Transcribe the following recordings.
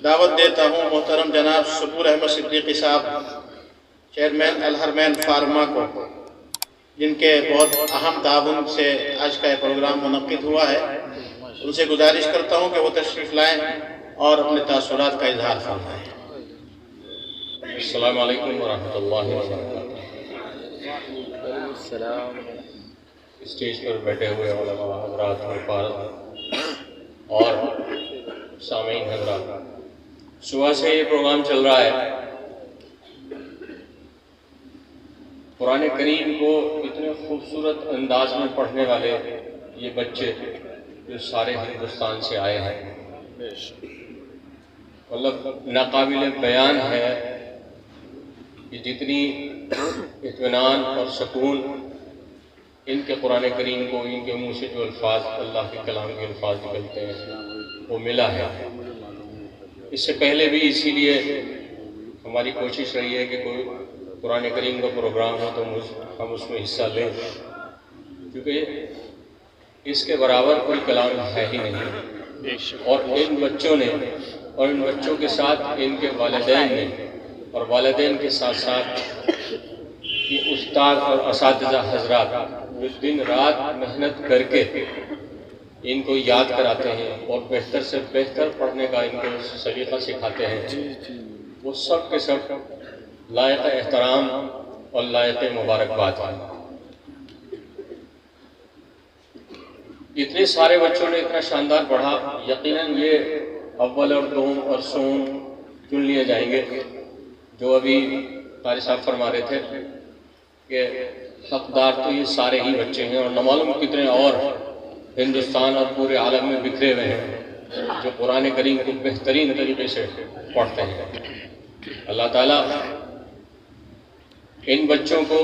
دعوت دیتا ہوں محترم جناب سبور احمد صدیقی صاحب چیئرمین الحرمین فارما کو، جن کے بہت اہم تعاون سے آج کا یہ پروگرام منعقد ہوا ہے، ان سے گزارش کرتا ہوں کہ وہ تشریف لائیں اور اپنے تاثرات کا اظہار فرمائیں۔ السلام علیکم ورحمۃ اللہ وبرکاتہ۔ اسٹیج پر بیٹھے ہوئے علماء حضرات مفارد اور سامعین حضرات، صبح سے یہ پروگرام چل رہا ہے۔ قرآن کریم کو اتنے خوبصورت انداز میں پڑھنے والے یہ بچے جو سارے ہندوستان سے آئے ہیں، مطلب ناقابل بیان ہے کہ جتنی اطمینان اور سکون ان کے قرآن کریم کو، ان کے منہ سے جو الفاظ اللہ کے کلام کے الفاظ نکلتے ہیں وہ ملا ہے۔ اس سے پہلے بھی اسی لیے ہماری کوشش رہی ہے کہ کوئی قرآن کریم کا پروگرام ہو تو ہم اس میں حصہ لیں، کیونکہ اس کے برابر کوئی کلام ہے ہی نہیں۔ اور ان بچوں نے اور ان بچوں کے ساتھ ان کے والدین نے اور والدین کے ساتھ ساتھ یہ استاد اور اساتذہ حضرات جو دن رات محنت کر کے ان کو یاد کراتے ہیں اور بہتر سے بہتر پڑھنے کا ان کو سلیقہ سکھاتے ہیں، وہ سب کے سب لائق احترام اور لائق مبارکباد ہیں۔ اتنے سارے بچوں نے اتنا شاندار پڑھا، یقیناً یہ اول اور دوم اور سوم چن لیے جائیں گے۔ جو ابھی قاری صاحب فرما رہے تھے کہ حقدار تو یہ سارے ہی بچے ہیں، اور نہ معلوم کتنے اور ہندوستان اور پورے عالم میں بکھرے ہوئے ہیں جو قرآن کریم کو بہترین طریقے سے پڑھتے ہیں۔ اللہ تعالیٰ ان بچوں کو،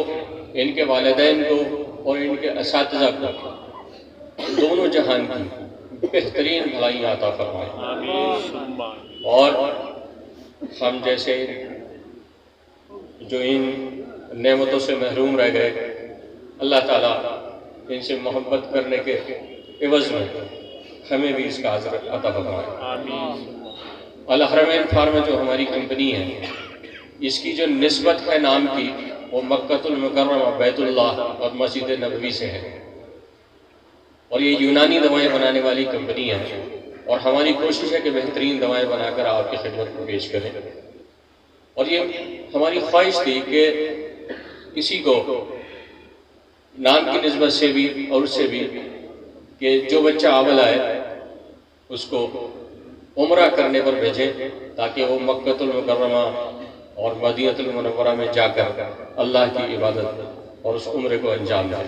ان کے والدین کو اور ان کے اساتذہ کو دونوں جہان کی بہترین بھلائیاں عطا فرمائے، اور ہم جیسے جو ان نعمتوں سے محروم رہ گئے، اللہ تعالیٰ ان سے محبت کرنے کے عوض میں ہمیں بھی اس کا اجر عطا فرمائے۔ الحرمین فارما جو ہماری کمپنی ہے، اس کی جو نسبت ہے نام کی، وہ مکۃ المکرمہ، بیت اللہ اور مسجد نبوی سے ہے، اور یہ یونانی دوائیں بنانے والی کمپنی ہے، اور ہماری کوشش ہے کہ بہترین دوائیں بنا کر آپ کی خدمت میں پیش کریں۔ اور یہ ہماری خواہش تھی کہ کسی کو نام کی نسبت سے بھی اور اس سے بھی کہ جو بچہ اول آئے اس کو عمرہ کرنے پر بھیجیں، تاکہ وہ مکۃ المکرمہ اور مدینہ المنورہ میں جا کر اللہ کی عبادت اور اس عمرے کو انجام دے۔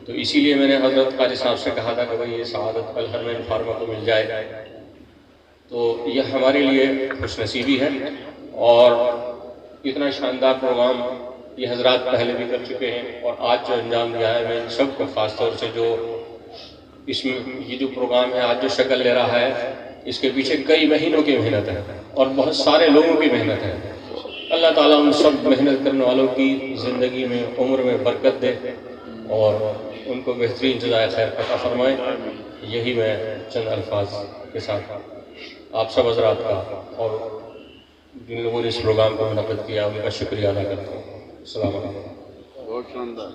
تو اسی لیے میں نے حضرت قاری صاحب سے کہا تھا کہ بھئی یہ سعادت الحرمین فارما کو مل جائے، تو یہ ہمارے لیے خوش نصیبی ہے۔ اور اتنا شاندار پروگرام یہ حضرات پہلے بھی کر چکے ہیں، اور آج جو انجام دیا ہے، میں ان سب کو خاص طور سے جو اس میں یہ جو پروگرام ہے آج جو شکل لے رہا ہے، اس کے پیچھے کئی مہینوں کی محنت ہے اور بہت سارے لوگوں کی محنت ہے۔ اللہ تعالیٰ ان سب محنت کرنے والوں کی زندگی میں، عمر میں برکت دے اور ان کو بہترین جزائے خیر عطا فرمائے۔ یہی میں چند الفاظ کے ساتھ آپ سب حضرات کا اور جن لوگوں نے اس پروگرام کو منعقد کیا ان کا شکریہ ادا کرتا ہوں۔ السلام علیکم۔ بہت شاندار۔